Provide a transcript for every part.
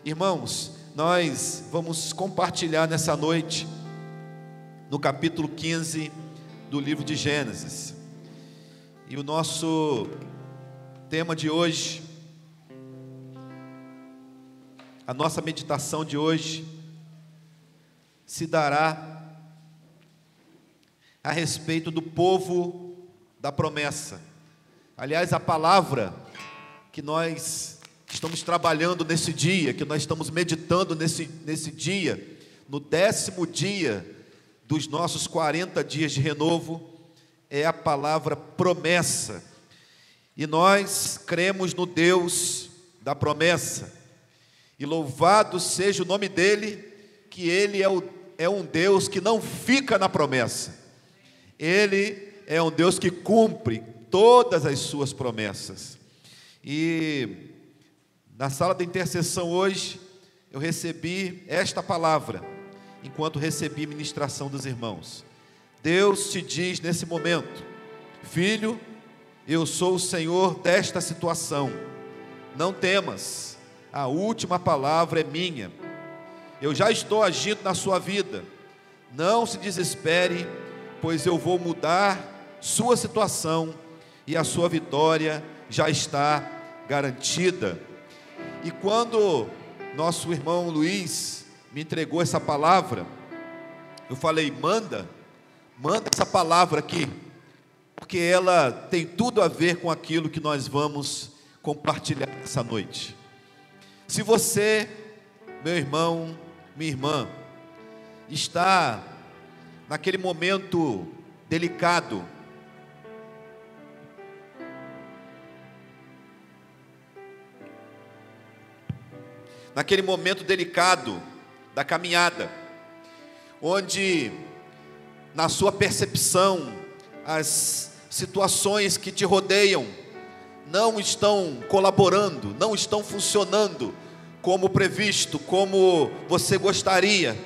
Irmãos, nós vamos compartilhar nessa noite no capítulo 15 do livro de Gênesis. E o nosso tema de hoje, a nossa meditação de hoje, se dará a respeito do povo da promessa. Aliás, a palavra que nós estamos trabalhando nesse dia, que nós estamos meditando nesse dia, no 10º dia dos nossos 40 dias de renovo, é a palavra promessa. E nós cremos no Deus da promessa. E louvado seja o nome dele, que ele é um Deus que não fica na promessa. Ele é um Deus que cumpre todas as suas promessas. E na sala da intercessão hoje, eu recebi esta palavra, enquanto recebi ministração dos irmãos. Deus te diz nesse momento: filho, eu sou o Senhor desta situação, não temas, a última palavra é minha. Eu já estou agindo na sua vida, não se desespere, pois eu vou mudar sua situação e a sua vitória já está garantida. E quando nosso irmão Luiz me entregou essa palavra, eu falei: manda essa palavra aqui, porque ela tem tudo a ver com aquilo que nós vamos compartilhar essa noite. Se você, meu irmão, minha irmã, está naquele momento delicado, da caminhada, onde na sua percepção as situações que te rodeiam não estão colaborando, não estão funcionando como previsto, como você gostaria,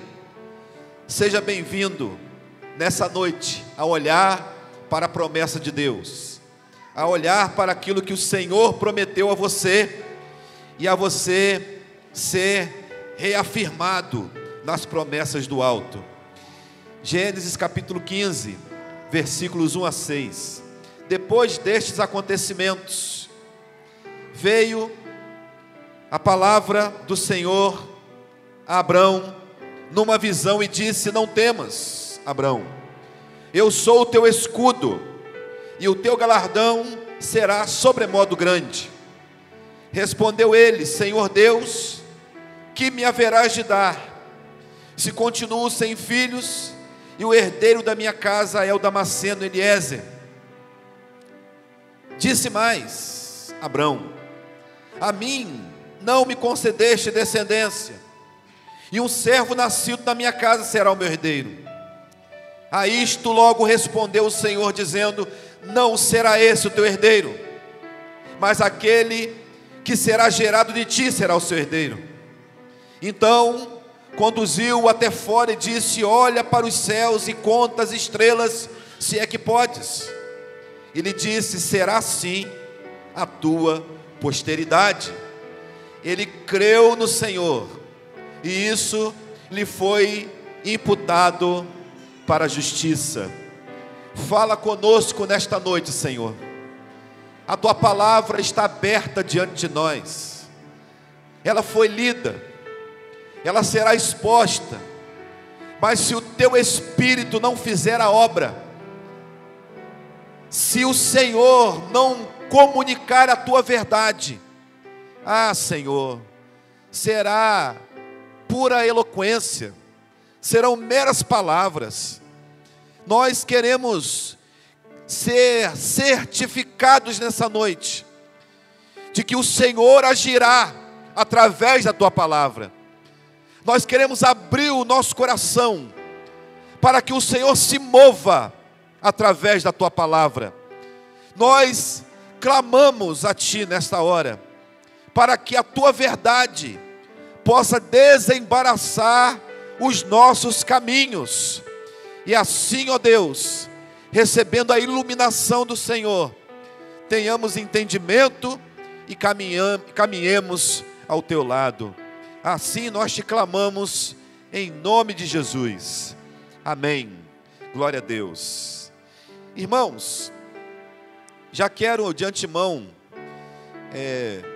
seja bem-vindo nessa noite a olhar para a promessa de Deus, a olhar para aquilo que o Senhor prometeu a você e a você ser reafirmado nas promessas do alto. Gênesis capítulo 15, versículos 1 a 6. Depois destes acontecimentos, veio a palavra do Senhor a Abrão numa visão e disse: não temas, Abrão, eu sou o teu escudo, e o teu galardão será sobremodo grande. Respondeu ele: Senhor Deus, que me haverás de dar, se continuo sem filhos, e o herdeiro da minha casa é o Damasceno Eliezer? Disse mais Abrão: a mim não me concedeste descendência, e um servo nascido na minha casa será o meu herdeiro. A isto logo respondeu o Senhor, dizendo: não será esse o teu herdeiro, mas aquele que será gerado de ti será o seu herdeiro. Então conduziu-o até fora e disse: olha para os céus e conta as estrelas, se é que podes. E lhe disse: será assim a tua posteridade. Ele creu no Senhor, e isso lhe foi imputado para a justiça. Fala conosco nesta noite, Senhor. A tua palavra está aberta diante de nós, ela foi lida, ela será exposta, mas se o teu Espírito não fizer a obra, se o Senhor não comunicar a tua verdade, Senhor, será pura eloquência, serão meras palavras. Nós queremos ser certificados nessa noite de que o Senhor agirá através da tua palavra. Nós queremos abrir o nosso coração para que o Senhor se mova através da tua palavra. Nós clamamos a ti nesta hora, para que a tua verdade possa desembaraçar os nossos caminhos. E assim, ó Deus, recebendo a iluminação do Senhor, tenhamos entendimento e caminhemos ao teu lado. Assim nós te clamamos em nome de Jesus. Amém. Glória a Deus. Irmãos, já quero de antemão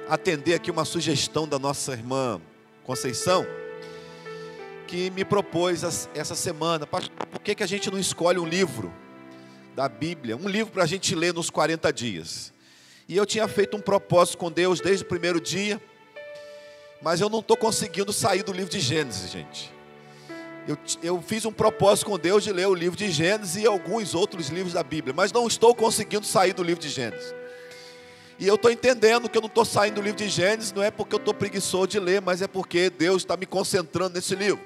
atender aqui uma sugestão da nossa irmã Conceição, que me propôs essa semana: pastor, por que a gente não escolhe um livro da Bíblia, um livro para a gente ler nos 40 dias? E eu tinha feito um propósito com Deus desde o primeiro dia, mas eu não estou conseguindo sair do livro de Gênesis, gente. Eu fiz um propósito com Deus de ler o livro de Gênesis e alguns outros livros da Bíblia, mas não estou conseguindo sair do livro de Gênesis. E eu estou entendendo que eu não estou saindo do livro de Gênesis, não é porque eu estou preguiçoso de ler, mas é porque Deus está me concentrando nesse livro.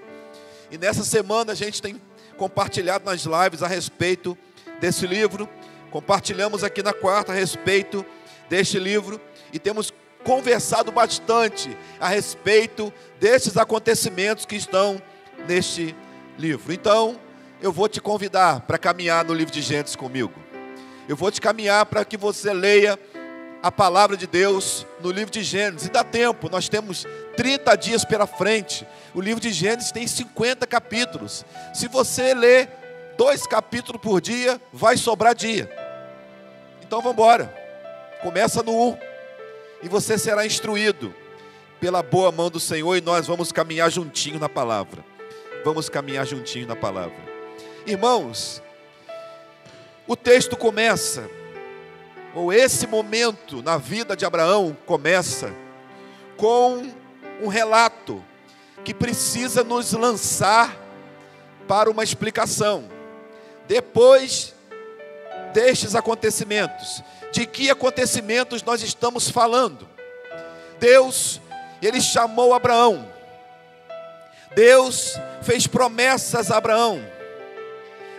E nessa semana a gente tem compartilhado nas lives a respeito desse livro, compartilhamos aqui na quarta a respeito deste livro, e temos conversado bastante a respeito desses acontecimentos que estão neste livro. Então, eu vou te convidar para caminhar no livro de Gênesis comigo. Eu vou te caminhar para que você leia a palavra de Deus no livro de Gênesis. E dá tempo, nós temos 30 dias pela frente. O livro de Gênesis tem 50 capítulos. Se você ler 2 capítulos por dia, vai sobrar dia. Então vamos embora. Começa no 1. E você será instruído pela boa mão do Senhor, e nós vamos caminhar juntinho na palavra. Vamos caminhar juntinho na palavra. Irmãos, o texto começa, ou esse momento na vida de Abraão começa com um relato que precisa nos lançar para uma explicação. Depois destes acontecimentos, de que acontecimentos nós estamos falando? Deus, Ele chamou Abraão. Deus fez promessas a Abraão.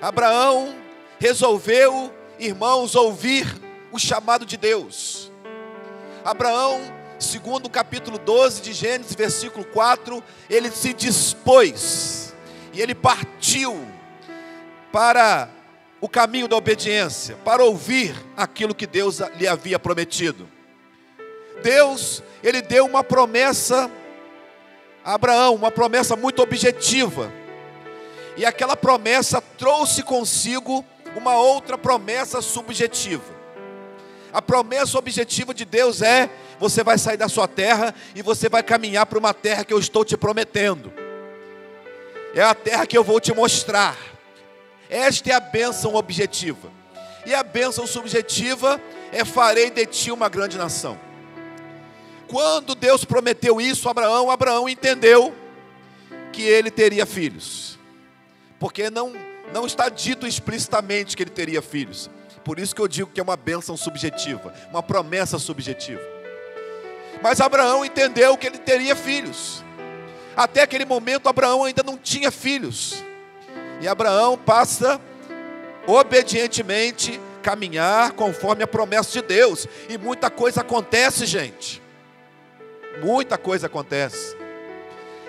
Abraão resolveu, irmãos, ouvir o chamado de Deus. Abraão, segundo o capítulo 12 de Gênesis, versículo 4, ele se dispôs e ele partiu para o caminho da obediência, para ouvir aquilo que Deus lhe havia prometido. Deus, ele deu uma promessa a Abraão, uma promessa muito objetiva, e aquela promessa trouxe consigo uma outra promessa subjetiva. A promessa objetiva de Deus é: você vai sair da sua terra e você vai caminhar para uma terra que eu estou te prometendo. É a terra que eu vou te mostrar. Esta é a bênção objetiva. E a bênção subjetiva é: farei de ti uma grande nação. Quando Deus prometeu isso a Abraão, Abraão entendeu que ele teria filhos. Porque não está dito explicitamente que ele teria filhos. Por isso que eu digo que é uma bênção subjetiva, uma promessa subjetiva. Mas Abraão entendeu que ele teria filhos. Até aquele momento Abraão ainda não tinha filhos. E Abraão passa obedientemente caminhar conforme a promessa de Deus. E muita coisa acontece, gente. Muita coisa acontece.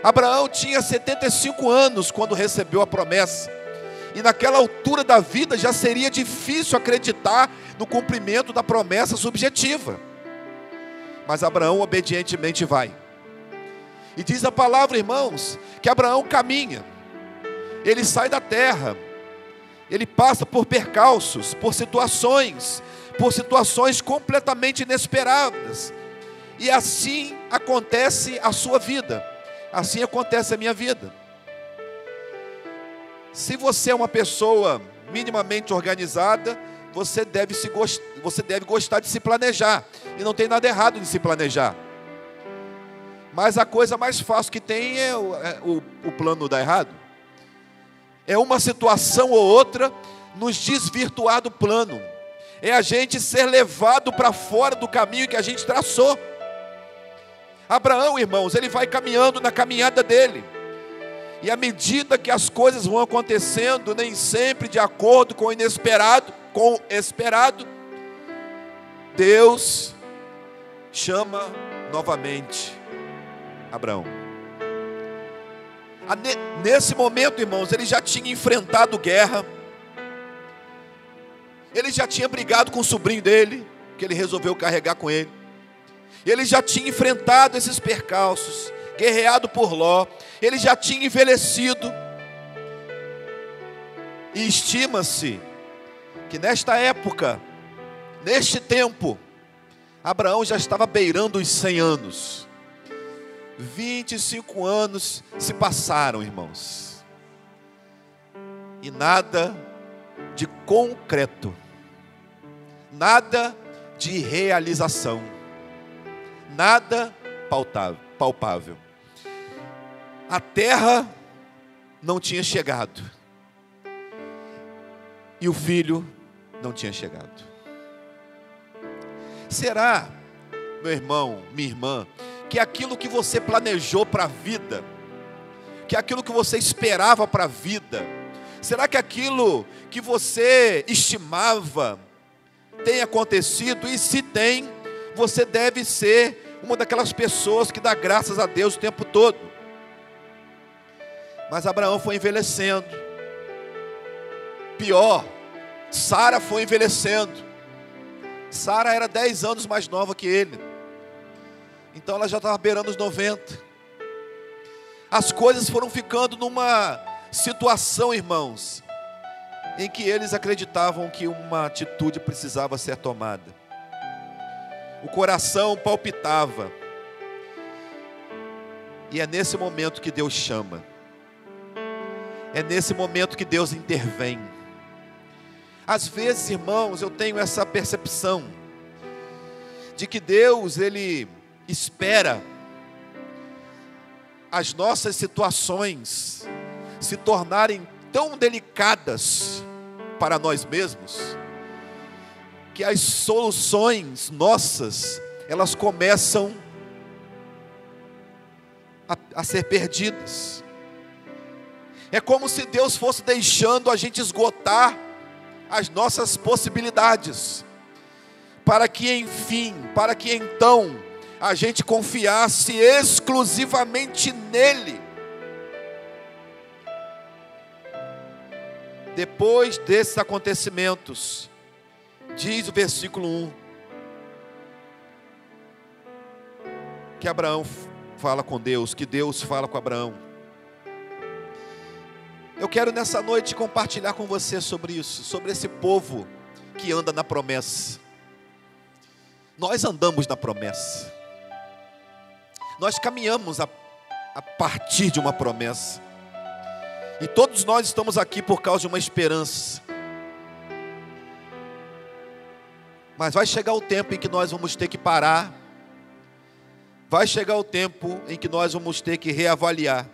Abraão tinha 75 anos quando recebeu a promessa. E naquela altura da vida já seria difícil acreditar no cumprimento da promessa subjetiva. Mas Abraão obedientemente vai. E diz a palavra, irmãos, que Abraão caminha. Ele sai da terra. Ele passa por percalços, por situações completamente inesperadas. E assim acontece a sua vida. Assim acontece a minha vida. Se você é uma pessoa minimamente organizada, você deve gostar de se planejar. E não tem nada errado em se planejar. Mas a coisa mais fácil que tem é o plano dar errado. É uma situação ou outra nos desvirtuar do plano. É a gente ser levado para fora do caminho que a gente traçou. Abraão, irmãos, ele vai caminhando na caminhada dele. E à medida que as coisas vão acontecendo, nem sempre de acordo com o esperado, Deus chama novamente Abraão. Nesse momento, irmãos, ele já tinha enfrentado guerra. Ele já tinha brigado com o sobrinho dele, que ele resolveu carregar com ele. Ele já tinha enfrentado esses percalços. guerreado por Ló, ele já tinha envelhecido. E estima-se que nesta época, neste tempo, Abraão já estava beirando os 100 anos. 25 anos se passaram, irmãos. E nada de concreto, nada de realização, nada palpável. A terra não tinha chegado. E o filho não tinha chegado. Será, meu irmão, minha irmã, que aquilo que você planejou para a vida, que aquilo que você esperava para a vida, será que aquilo que você estimava tem acontecido? E se tem, você deve ser uma daquelas pessoas que dá graças a Deus o tempo todo. Mas Abraão foi envelhecendo. Pior, Sara foi envelhecendo. Sara era 10 anos mais nova que ele. Então ela já estava beirando os 90. As coisas foram ficando numa situação, irmãos, em que eles acreditavam que uma atitude precisava ser tomada. O coração palpitava. E é nesse momento que Deus chama. É nesse momento que Deus intervém. Às vezes, irmãos, eu tenho essa percepção de que Deus, Ele espera as nossas situações se tornarem tão delicadas para nós mesmos, que as soluções nossas, elas começam a ser perdidas. É como se Deus fosse deixando a gente esgotar as nossas possibilidades, para que enfim, para que então a gente confiasse exclusivamente nele. Depois desses acontecimentos, diz o versículo 1, que Abraão fala com Deus, que Deus fala com Abraão. Eu quero nessa noite compartilhar com você sobre isso, sobre esse povo que anda na promessa. Nós andamos na promessa. Nós caminhamos a partir de uma promessa. E todos nós estamos aqui por causa de uma esperança. Mas vai chegar o tempo em que nós vamos ter que parar. Vai chegar o tempo em que nós vamos ter que reavaliar.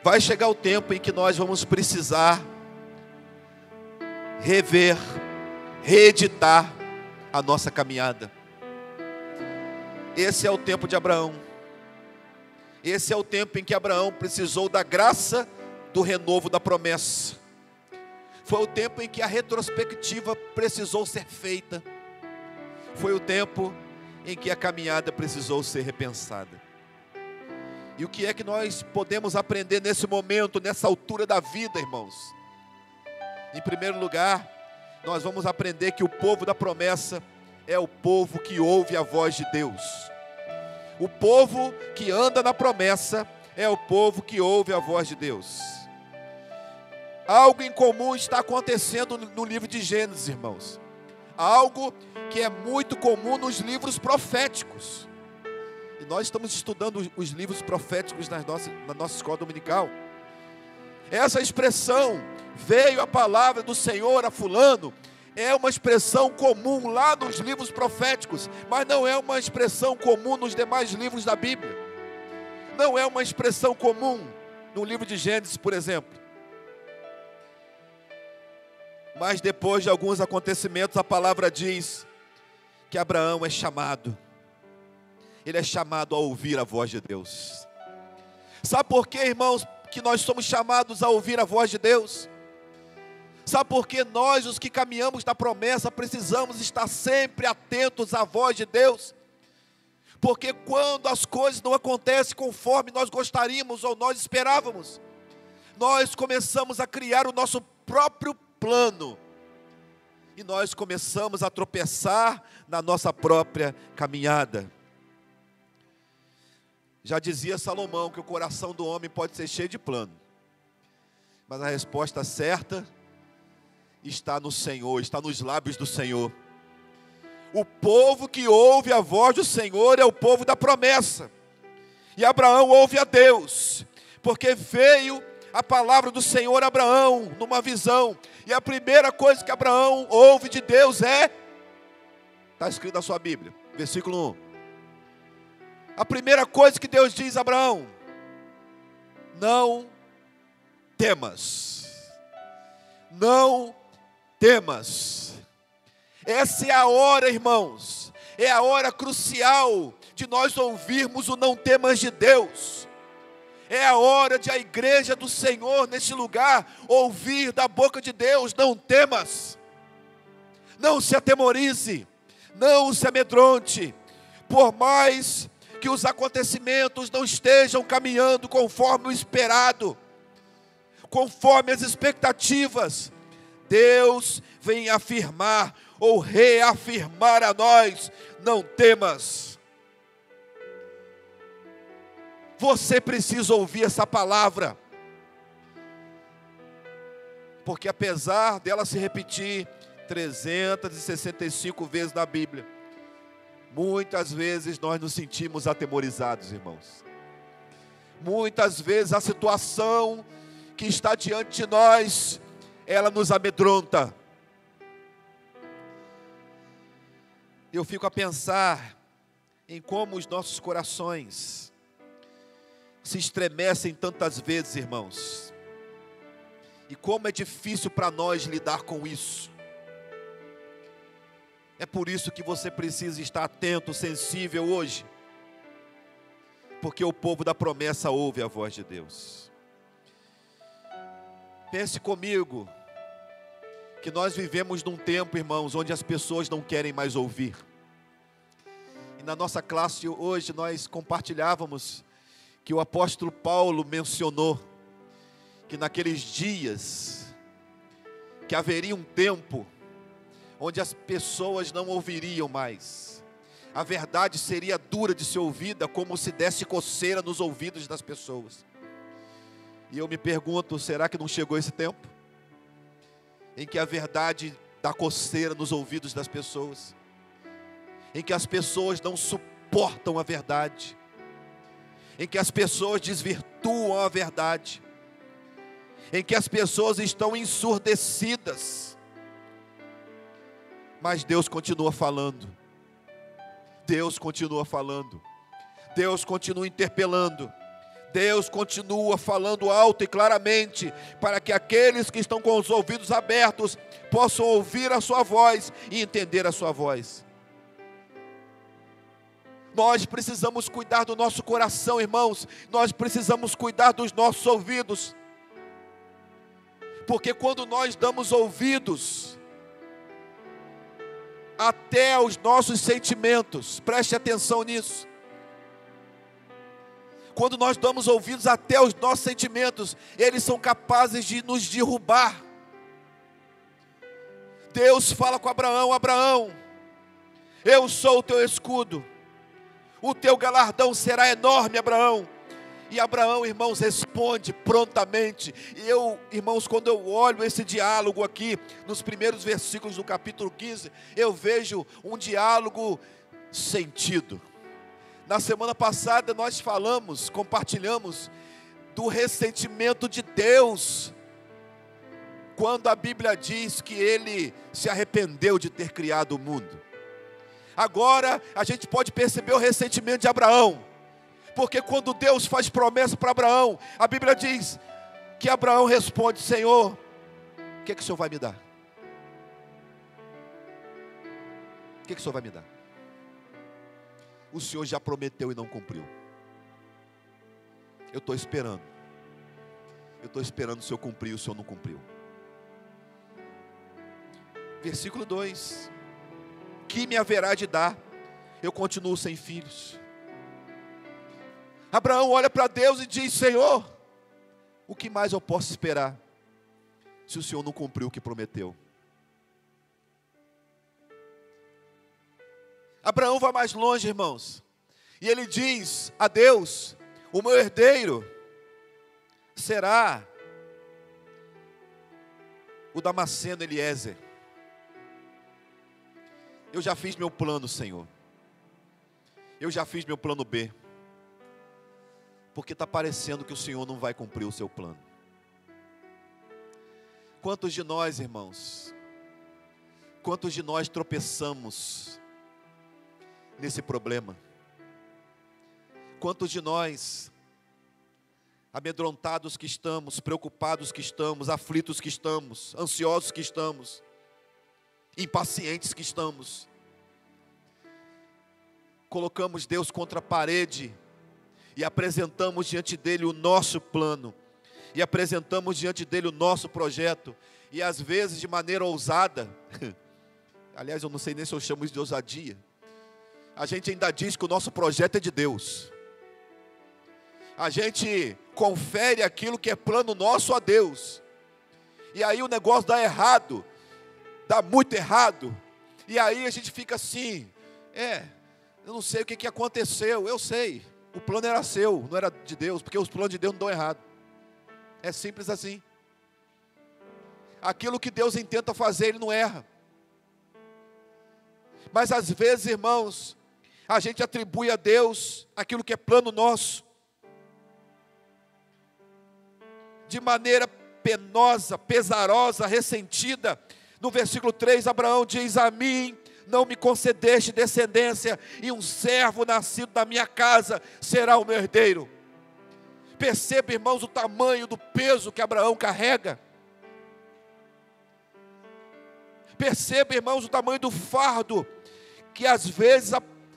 Vai chegar o tempo em que nós vamos precisar rever, reeditar a nossa caminhada. Esse é o tempo de Abraão. Esse é o tempo em que Abraão precisou da graça do renovo da promessa. Foi o tempo em que a retrospectiva precisou ser feita. Foi o tempo em que a caminhada precisou ser repensada. E o que é que nós podemos aprender nesse momento, nessa altura da vida, irmãos? Em primeiro lugar, nós vamos aprender que o povo da promessa é o povo que ouve a voz de Deus. O povo que anda na promessa é o povo que ouve a voz de Deus. Algo em comum está acontecendo no livro de Gênesis, irmãos. Algo que é muito comum nos livros proféticos. E nós estamos estudando os livros proféticos na nossa escola dominical. Essa expressão, veio a palavra do Senhor a fulano, é uma expressão comum lá nos livros proféticos, mas não é uma expressão comum nos demais livros da Bíblia. Não é uma expressão comum no livro de Gênesis, por exemplo. Mas depois de alguns acontecimentos, a palavra diz que Abraão é chamado. Ele é chamado a ouvir a voz de Deus. Sabe por quê, irmãos, que nós somos chamados a ouvir a voz de Deus? Sabe por que nós, os que caminhamos na promessa, precisamos estar sempre atentos à voz de Deus? Porque quando as coisas não acontecem conforme nós gostaríamos ou nós esperávamos, nós começamos a criar o nosso próprio plano. E nós começamos a tropeçar na nossa própria caminhada. Já dizia Salomão que o coração do homem pode ser cheio de plano, mas a resposta certa está no Senhor, está nos lábios do Senhor. O povo que ouve a voz do Senhor é o povo da promessa. E Abraão ouve a Deus, porque veio a palavra do Senhor a Abraão numa visão. E a primeira coisa que Abraão ouve de Deus está escrito na sua Bíblia, versículo 1. A primeira coisa que Deus diz a Abraão: não temas. Não temas. Essa é a hora, irmãos, é a hora crucial de nós ouvirmos o não temas de Deus. É a hora de a igreja do Senhor neste lugar ouvir da boca de Deus: não temas. Não se atemorize, não se amedronte, por mais que os acontecimentos não estejam caminhando conforme o esperado, conforme as expectativas. Deus vem afirmar ou reafirmar a nós: não temas. Você precisa ouvir essa palavra, porque apesar dela se repetir 365 vezes na Bíblia, muitas vezes nós nos sentimos atemorizados, irmãos. Muitas vezes a situação que está diante de nós, ela nos amedronta. Eu fico a pensar em como os nossos corações se estremecem tantas vezes, irmãos. E como é difícil para nós lidar com isso. É por isso que você precisa estar atento, sensível hoje. Porque o povo da promessa ouve a voz de Deus. Pense comigo, que nós vivemos num tempo, irmãos, onde as pessoas não querem mais ouvir. E na nossa classe hoje nós compartilhávamos que o apóstolo Paulo mencionou que naqueles dias, que haveria um tempo onde as pessoas não ouviriam mais. A verdade seria dura de ser ouvida, como se desse coceira nos ouvidos das pessoas. E eu me pergunto, será que não chegou esse tempo? Em que a verdade dá coceira nos ouvidos das pessoas. Em que as pessoas não suportam a verdade. Em que as pessoas desvirtuam a verdade. Em que as pessoas estão ensurdecidas. Mas Deus continua falando. Deus continua falando. Deus continua interpelando. Deus continua falando alto e claramente, para que aqueles que estão com os ouvidos abertos possam ouvir a sua voz e entender a sua voz. Nós precisamos cuidar do nosso coração, irmãos. Nós precisamos cuidar dos nossos ouvidos. Porque quando nós damos ouvidos até aos nossos sentimentos, preste atenção nisso. Quando nós damos ouvidos até aos nossos sentimentos, eles são capazes de nos derrubar. Deus fala com Abraão: Abraão, eu sou o teu escudo, o teu galardão será enorme, Abraão. E Abraão, irmãos, responde prontamente. E eu, irmãos, quando eu olho esse diálogo aqui, nos primeiros versículos do capítulo 15, eu vejo um diálogo sentido. Na semana passada nós compartilhamos do ressentimento de Deus, quando a Bíblia diz que Ele se arrependeu de ter criado o mundo. Agora a gente pode perceber o ressentimento de Abraão, porque quando Deus faz promessa para Abraão, a Bíblia diz que Abraão responde: Senhor, o que o Senhor vai me dar? O que o Senhor vai me dar? O Senhor já prometeu e não cumpriu. Eu estou esperando. Eu estou esperando o Senhor cumprir, o Senhor não cumpriu. Versículo 2: que me haverá de dar? Eu continuo sem filhos. Abraão olha para Deus e diz: Senhor, o que mais eu posso esperar, se o Senhor não cumpriu o que prometeu? Abraão vai mais longe, irmãos, E ele diz a Deus: o meu herdeiro será o Damasceno Eliezer. Eu já fiz meu plano, Senhor. Eu já fiz meu plano B. Porque está parecendo que o Senhor não vai cumprir o seu plano. Quantos de nós, irmãos, quantos de nós tropeçamos nesse problema? Quantos de nós, amedrontados que estamos, preocupados que estamos, aflitos que estamos, ansiosos que estamos, impacientes que estamos, colocamos Deus contra a parede e apresentamos diante dele o nosso plano, e apresentamos diante dele o nosso projeto, e às vezes de maneira ousada, aliás eu não sei nem se eu chamo isso de ousadia, a gente ainda diz que o nosso projeto é de Deus. A gente confere aquilo que é plano nosso a Deus, e aí o negócio dá errado, dá muito errado, e aí a gente fica assim, eu não sei o que aconteceu. Eu sei, o plano era seu, não era de Deus, porque os planos de Deus não dão errado, é simples assim. Aquilo que Deus intenta fazer, Ele não erra. Mas às vezes, irmãos, a gente atribui a Deus aquilo que é plano nosso, de maneira penosa, pesarosa, ressentida. No versículo 3, Abraão diz: a mim não me concedeste descendência, e um servo nascido da minha casa será o meu herdeiro. Perceba, irmãos, o tamanho do peso que Abraão carrega. Perceba, irmãos, o tamanho do fardo que às vezes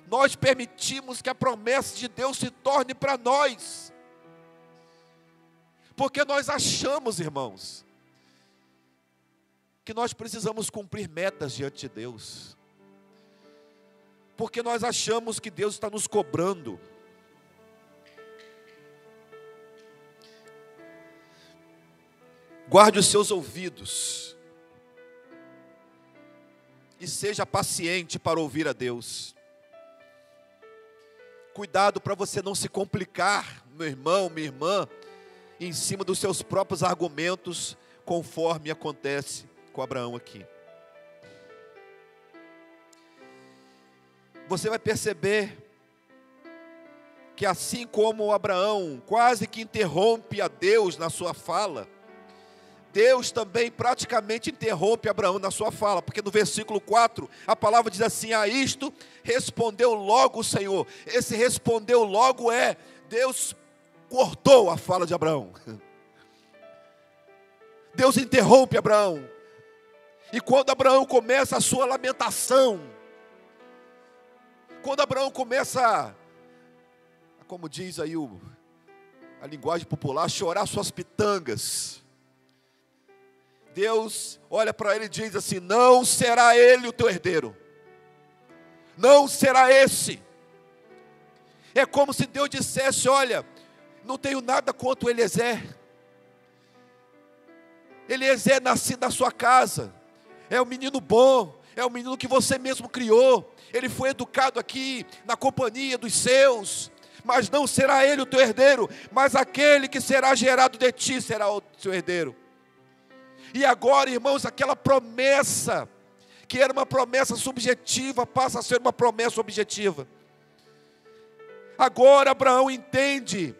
nós permitimos que a promessa de Deus se torne para nós. Porque nós achamos, irmãos, que nós precisamos cumprir metas diante de Deus. Porque nós achamos que Deus está nos cobrando. Guarde os seus ouvidos e seja paciente para ouvir a Deus. Cuidado para você não se complicar, meu irmão, minha irmã, em cima dos seus próprios argumentos, conforme acontece com Abraão aqui. Você vai perceber que assim como Abraão quase que interrompe a Deus na sua fala, Deus também praticamente interrompe Abraão na sua fala, porque no versículo 4, a palavra diz assim: a isto respondeu logo o Senhor. Esse respondeu logo Deus cortou a fala de Abraão. Deus interrompe Abraão. E quando Abraão começa a sua lamentação, quando Abraão começa, como diz aí a linguagem popular, chorar suas pitangas, Deus olha para ele e diz assim: não será ele o teu herdeiro, não será esse. É como se Deus dissesse: olha, não tenho nada contra o Eliezer. Eliezer é nascido na sua casa, é um menino bom, é um menino que você mesmo criou, ele foi educado aqui na companhia dos seus, mas não será ele o teu herdeiro, mas aquele que será gerado de ti será o teu herdeiro. E agora, irmãos, aquela promessa, que era uma promessa subjetiva, passa a ser uma promessa objetiva. Agora Abraão entende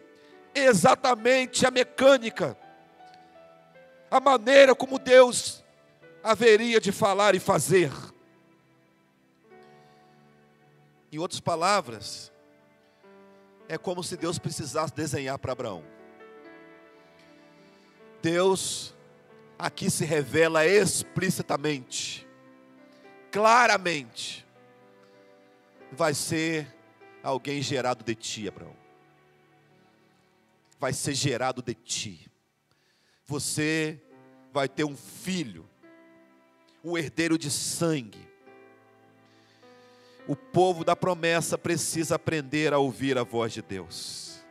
exatamente a mecânica, a maneira como Deus haveria de falar e fazer. Em outras palavras, é como se Deus precisasse desenhar para Abraão. Deus aqui se revela explicitamente, claramente: vai ser alguém gerado de ti, Abraão. Vai ser gerado de ti. Você vai ter um filho, um herdeiro de sangue. O povo da promessa precisa aprender a ouvir a voz de Deus.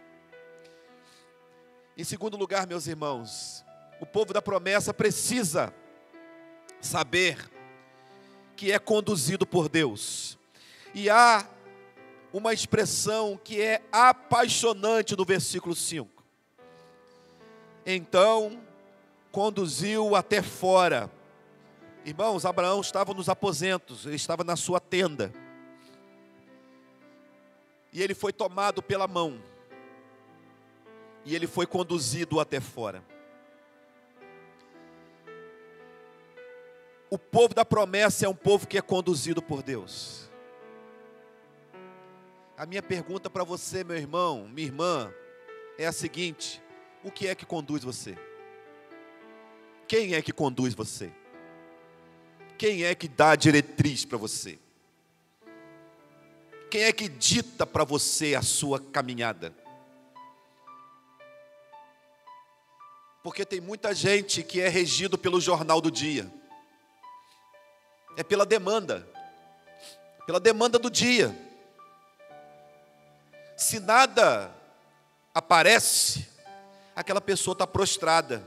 Em segundo lugar, meus irmãos, o povo da promessa precisa saber que é conduzido por Deus. E há uma expressão que é apaixonante no versículo 5. Então, conduziu até fora. Irmãos, Abraão estava nos aposentos, ele estava na sua tenda. E ele foi tomado pela mão. E ele foi conduzido até fora. O povo da promessa é um povo que é conduzido por Deus. A minha pergunta para você, meu irmão, minha irmã, é a seguinte: o que é que conduz você? Quem é que conduz você? Quem é que dá a diretriz para você? Quem é que dita para você a sua caminhada? Porque tem muita gente que é regido pelo jornal do dia. É pela demanda do dia. Se nada aparece, aquela pessoa está prostrada.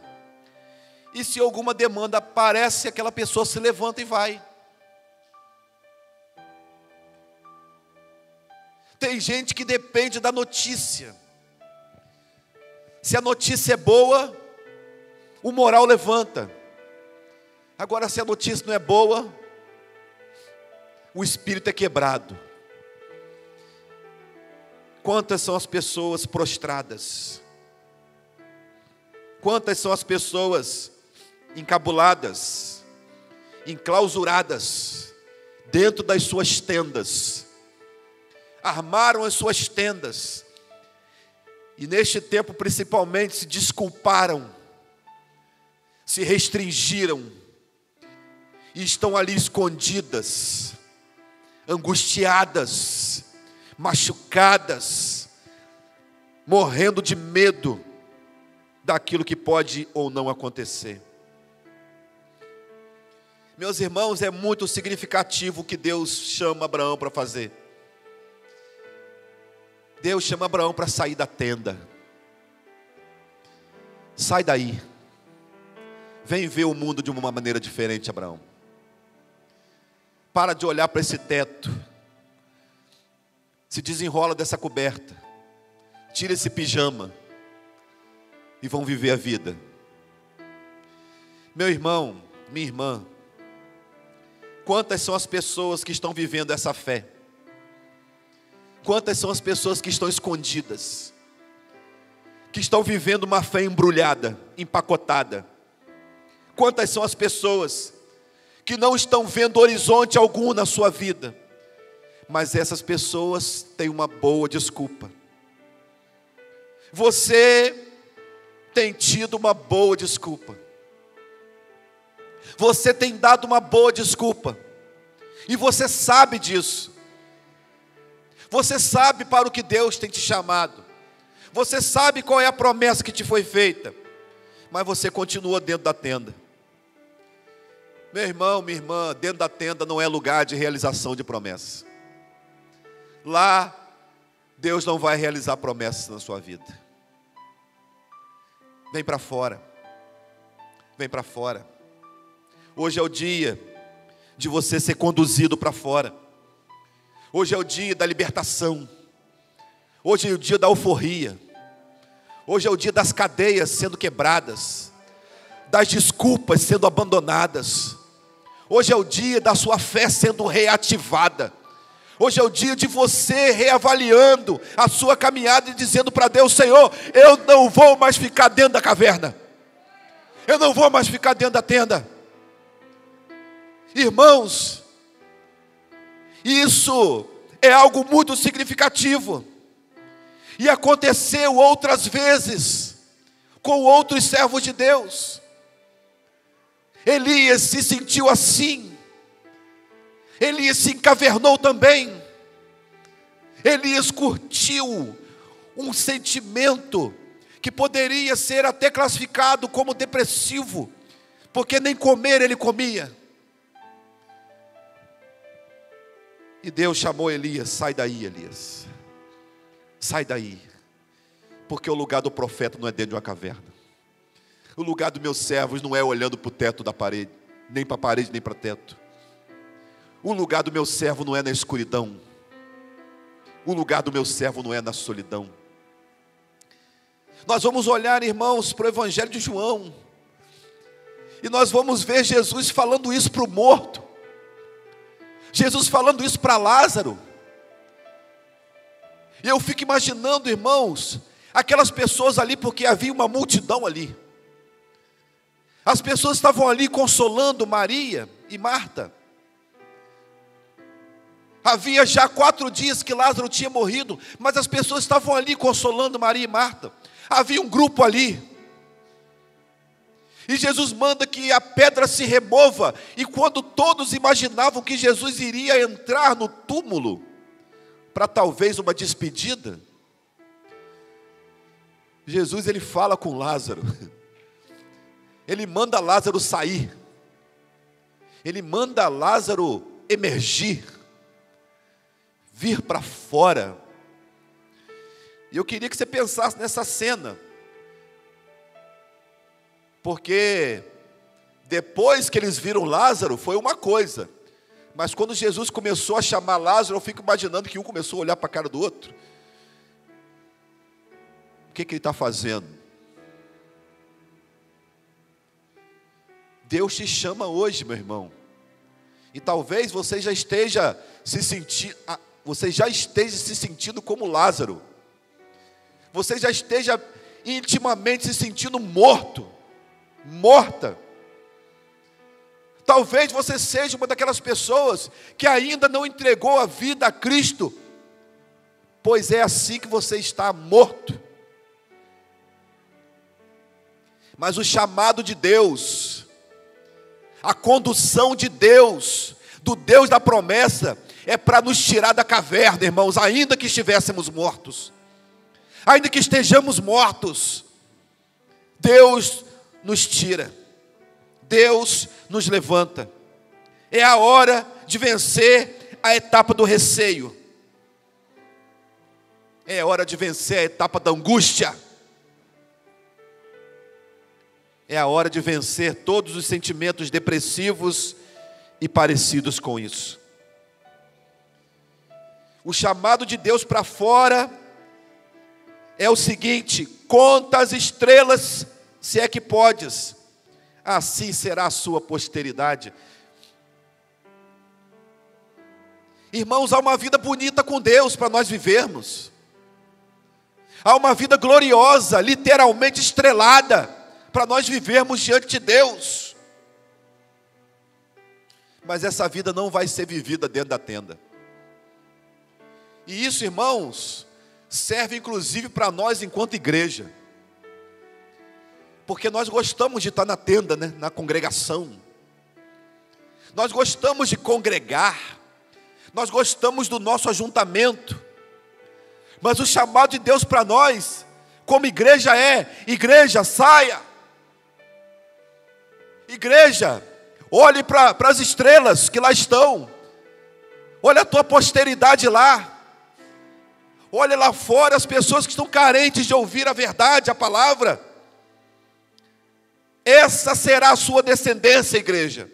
E se alguma demanda aparece, aquela pessoa se levanta e vai. Tem gente que depende da notícia. Se a notícia é boa, o moral levanta. Agora, se a notícia não é boa, o espírito é quebrado. Quantas são as pessoas prostradas? Quantas são as pessoas encabuladas, enclausuradas, dentro das suas tendas? Armaram as suas tendas, e neste tempo principalmente se desculparam, se restringiram, e estão ali escondidas, angustiadas, machucadas, morrendo de medo daquilo que pode ou não acontecer. Meus irmãos, é muito significativo o que Deus chama Abraão para fazer. Deus chama Abraão para sair da tenda. Sai daí. Vem ver o mundo de uma maneira diferente, Abraão. Para de olhar para esse teto. Se desenrola dessa coberta. Tira esse pijama. E vão viver a vida. Meu irmão, minha irmã, quantas são as pessoas que estão vivendo essa fé? Quantas são as pessoas que estão escondidas? Que estão vivendo uma fé embrulhada, empacotada? Quantas são as pessoas que não estão vendo horizonte algum na sua vida? Mas essas pessoas têm uma boa desculpa. Você tem tido uma boa desculpa. Você tem dado uma boa desculpa. E você sabe disso. Você sabe para o que Deus tem te chamado. Você sabe qual é a promessa que te foi feita. Mas você continua dentro da tenda. Meu irmão, minha irmã, dentro da tenda não é lugar de realização de promessas. Lá, Deus não vai realizar promessas na sua vida. Vem para fora. Vem para fora. Hoje é o dia de você ser conduzido para fora. Hoje é o dia da libertação. Hoje é o dia da euforia. Hoje é o dia das cadeias sendo quebradas, das desculpas sendo abandonadas. Hoje é o dia da sua fé sendo reativada. Hoje é o dia de você reavaliando a sua caminhada e dizendo para Deus: Senhor, eu não vou mais ficar dentro da caverna. Eu não vou mais ficar dentro da tenda. Irmãos, isso é algo muito significativo. E aconteceu outras vezes com outros servos de Deus. Elias se sentiu assim. Elias se encavernou também. Elias curtiu um sentimento que poderia ser até classificado como depressivo, porque nem comer ele comia. E Deus chamou Elias: sai daí, Elias. Sai daí. Porque o lugar do profeta não é dentro de uma caverna. O lugar dos meus servos não é olhando para o teto da parede, nem para a parede, nem para o teto. O lugar do meu servo não é na escuridão. o lugar do meu servo não é na solidão. Nós vamos olhar, irmãos, para o Evangelho de João, e nós vamos ver Jesus falando isso para o morto, Jesus falando isso para Lázaro. E eu fico imaginando, irmãos, aquelas pessoas ali, porque havia uma multidão ali. As pessoas estavam ali consolando Maria e Marta. Havia já 4 dias que Lázaro tinha morrido, mas as pessoas estavam ali consolando Maria e Marta. Havia um grupo ali. E Jesus manda que a pedra se remova. E quando todos imaginavam que Jesus iria entrar no túmulo para talvez uma despedida, Jesus, ele fala com Lázaro. Ele manda Lázaro sair. Ele manda Lázaro emergir, vir para fora. E eu queria que você pensasse nessa cena, porque depois que eles viram Lázaro, foi uma coisa, mas quando Jesus começou a chamar Lázaro, eu fico imaginando que um começou a olhar para a cara do outro. O que ele está fazendo? Deus te chama hoje, meu irmão, e talvez você já esteja se sentindo como Lázaro. Você já esteja intimamente se sentindo morto, morta. Talvez você seja uma daquelas pessoas que ainda não entregou a vida a Cristo, pois é assim que você está morto. Mas o chamado de Deus, a condução de Deus, do Deus da promessa, é para nos tirar da caverna, irmãos, ainda que estivéssemos mortos. Ainda que estejamos mortos, Deus nos tira, Deus nos levanta. É a hora de vencer a etapa do receio, é a hora de vencer a etapa da angústia, é a hora de vencer todos os sentimentos depressivos e parecidos com isso. O chamado de Deus para fora é o seguinte: conta as estrelas, se é que podes, assim será a sua posteridade. Irmãos, há uma vida bonita com Deus para nós vivermos. Há uma vida gloriosa, literalmente estrelada, para nós vivermos diante de Deus. Mas essa vida não vai ser vivida dentro da tenda. E isso, irmãos, serve inclusive para nós enquanto igreja, porque nós gostamos de estar na tenda, né? Na congregação, nós gostamos de congregar, nós gostamos do nosso ajuntamento, mas o chamado de Deus para nós, como igreja, é: igreja, saia, igreja, olhe para as estrelas que lá estão, olha a tua posteridade lá, olha lá fora as pessoas que estão carentes de ouvir a verdade, a palavra. Essa será a sua descendência, igreja.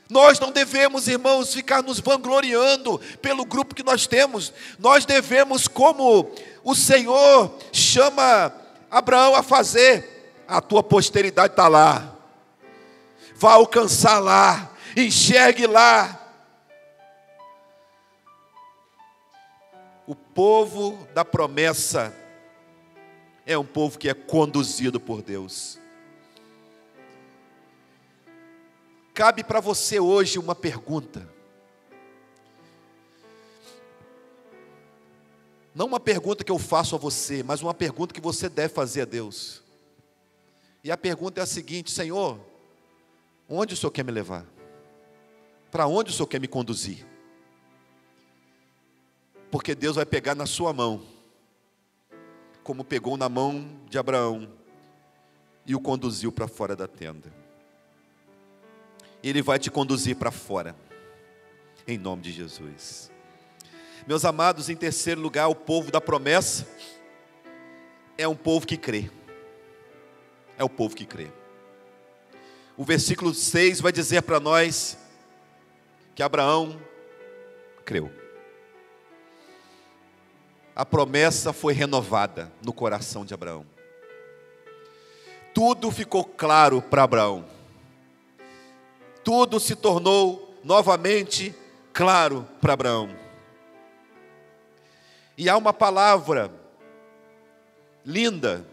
Nós não devemos, irmãos, ficar nos vangloriando pelo grupo que nós temos. Nós devemos, como o Senhor chama Abraão a fazer: a tua posteridade está lá, vá alcançar lá, enxergue lá. O povo da promessa é um povo que é conduzido por Deus. Cabe para você hoje uma pergunta. Não uma pergunta que eu faço a você, mas uma pergunta que você deve fazer a Deus. E a pergunta é a seguinte: Senhor, onde o Senhor quer me levar? Para onde o Senhor quer me conduzir? Porque Deus vai pegar na sua mão, como pegou na mão de Abraão, e o conduziu para fora da tenda. Ele vai te conduzir para fora, em nome de Jesus. Meus amados, em terceiro lugar, o povo da promessa é um povo que crê. É o povo que crê. O versículo 6 vai dizer para nós que Abraão creu. a promessa foi renovada no coração de Abraão. Tudo ficou claro para Abraão. Tudo se tornou novamente claro para Abraão. E há uma palavra linda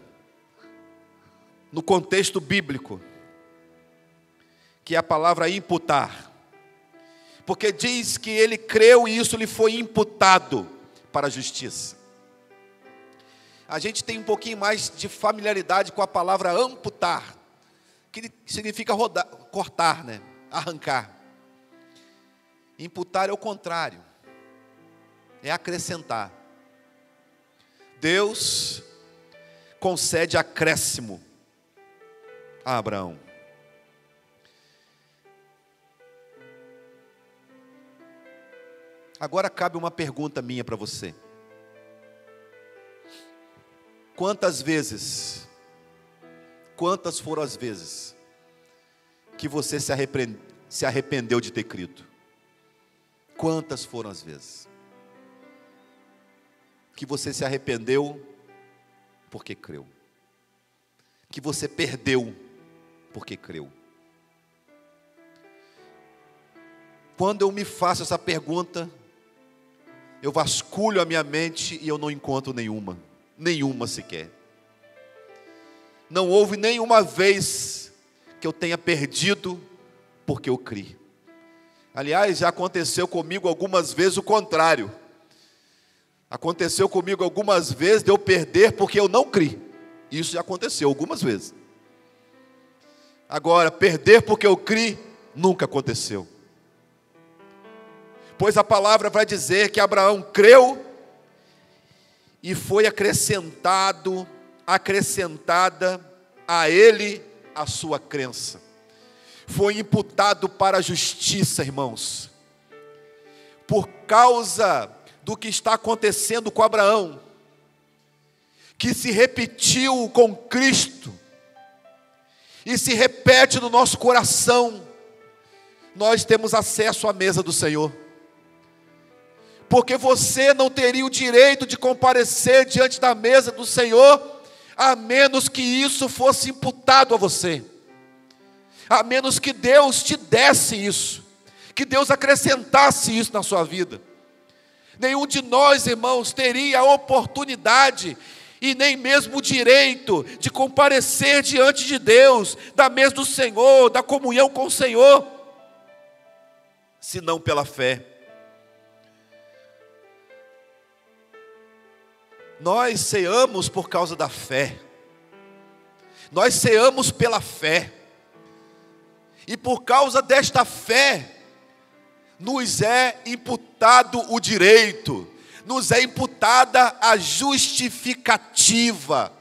no contexto bíblico, que é a palavra imputar. Porque diz que ele creu e isso lhe foi imputado para a justiça. A gente tem um pouquinho mais de familiaridade com a palavra amputar, que significa cortar, né? Arrancar. Imputar é o contrário, é acrescentar. Deus concede acréscimo a Abraão. Agora cabe uma pergunta minha para você. Quantas foram as vezes que você se arrependeu de ter crido? Quantas foram as vezes que você se arrependeu porque creu? Que você perdeu porque creu? Quando eu me faço essa pergunta, eu vasculho a minha mente e eu não encontro nenhuma sequer. Não houve nenhuma vez que eu tenha perdido porque eu criei. Aliás, já aconteceu comigo algumas vezes o contrário. Aconteceu comigo algumas vezes de eu perder porque eu não criei. Isso já aconteceu algumas vezes. Agora, perder porque eu criei, nunca aconteceu. Pois a palavra vai dizer que Abraão creu e foi acrescentada a ele a sua crença. Foi imputado para a justiça, irmãos. Por causa do que está acontecendo com Abraão, que se repetiu com Cristo, e se repete no nosso coração, nós temos acesso à mesa do Senhor. Porque você não teria o direito de comparecer diante da mesa do Senhor, a menos que isso fosse imputado a você, a menos que Deus te desse isso, que Deus acrescentasse isso na sua vida. Nenhum de nós, irmãos, teria a oportunidade e nem mesmo o direito de comparecer diante de Deus, da mesa do Senhor, da comunhão com o Senhor, senão pela fé. Nós ceamos por causa da fé. Nós ceamos pela fé. E por causa desta fé, nos é imputado o direito, nos é imputada a justificativa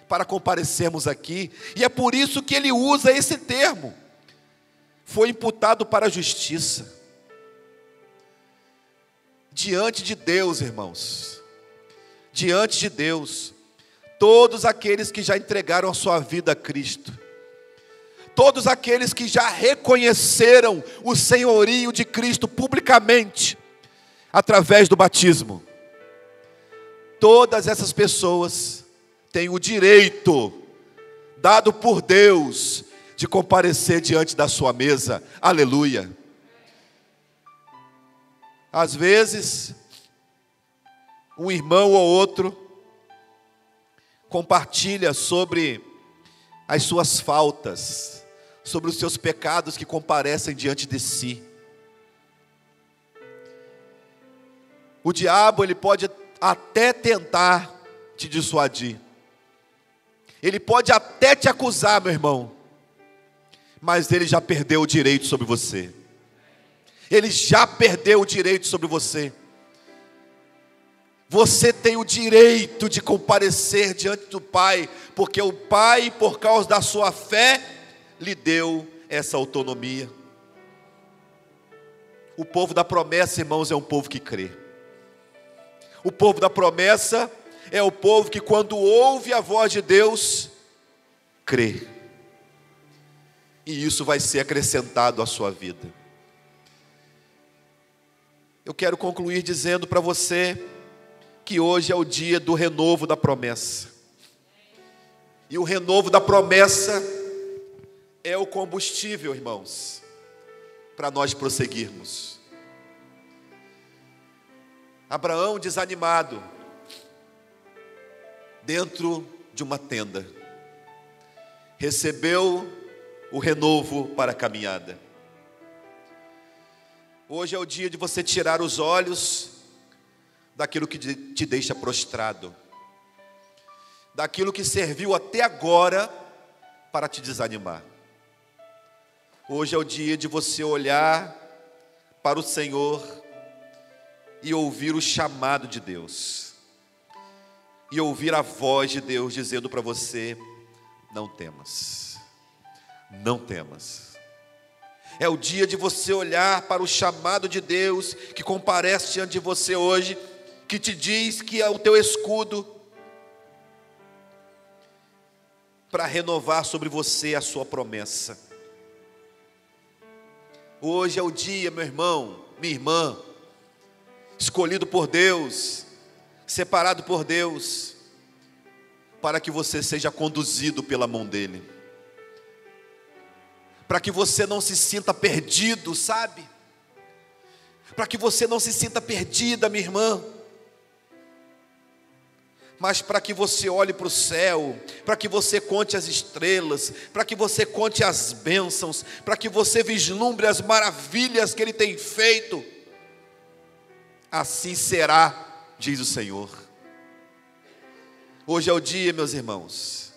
para comparecermos aqui. E é por isso que ele usa esse termo. Foi imputado para a justiça. Diante de Deus, irmãos, diante de Deus, todos aqueles que já entregaram a sua vida a Cristo, todos aqueles que já reconheceram o senhorio de Cristo publicamente, através do batismo, todas essas pessoas têm o direito, dado por Deus, de comparecer diante da sua mesa. Aleluia. Às vezes, um irmão ou outro compartilha sobre as suas faltas, sobre os seus pecados que comparecem diante de si. O diabo, ele pode até tentar te dissuadir. Ele pode até te acusar, meu irmão, mas ele já perdeu o direito sobre você. Ele já perdeu o direito sobre você. Você tem o direito de comparecer diante do Pai, porque o Pai, por causa da sua fé, lhe deu essa autonomia. O povo da promessa, irmãos, é um povo que crê. O povo da promessa é o povo que, quando ouve a voz de Deus, crê. E isso vai ser acrescentado à sua vida. Eu quero concluir dizendo para você que hoje é o dia do renovo da promessa. E o renovo da promessa é o combustível, irmãos, para nós prosseguirmos. Abraão, desanimado, dentro de uma tenda, recebeu o renovo para a caminhada. Hoje é o dia de você tirar os olhos daquilo que te deixa prostrado, daquilo que serviu até agora para te desanimar. Hoje é o dia de você olhar para o Senhor e ouvir o chamado de Deus, e ouvir a voz de Deus dizendo para você: não temas, não temas. É o dia de você olhar para o chamado de Deus que comparece diante de você hoje, que te diz que é o teu escudo para renovar sobre você a sua promessa. Hoje é o dia, meu irmão, minha irmã, escolhido por Deus, separado por Deus, para que você seja conduzido pela mão dEle, para que você não se sinta perdido, sabe? Para que você não se sinta perdida, minha irmã, mas para que você olhe para o céu, para que você conte as estrelas, para que você conte as bênçãos, para que você vislumbre as maravilhas que Ele tem feito. Assim será, diz o Senhor. Hoje é o dia, meus irmãos,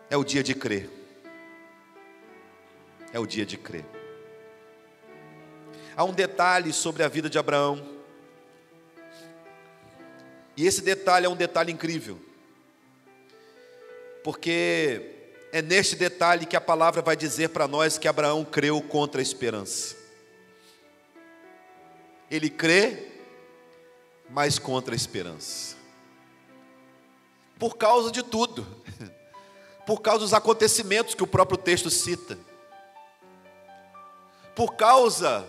é o dia de crer. É o dia de crer. Há um detalhe sobre a vida de Abraão, e esse detalhe é um detalhe incrível, porque é neste detalhe que a palavra vai dizer para nós que Abraão creu contra a esperança. Ele crê, mas contra a esperança. Por causa de tudo, por causa dos acontecimentos que o próprio texto cita, por causa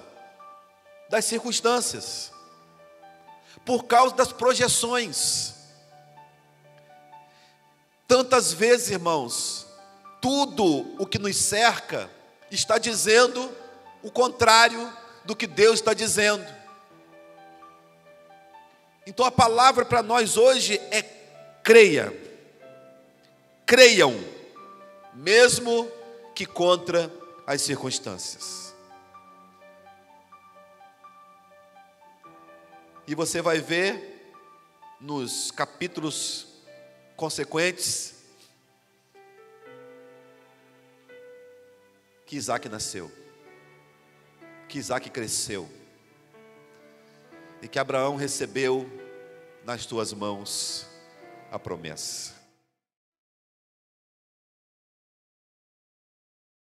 das circunstâncias, por causa das projeções. Tantas vezes, irmãos, tudo o que nos cerca está dizendo o contrário do que Deus está dizendo. Então a palavra para nós hoje é: creia, creiam, mesmo que contra as circunstâncias. E você vai ver nos capítulos consequentes que Isaac nasceu, que Isaac cresceu, e que Abraão recebeu nas tuas mãos a promessa.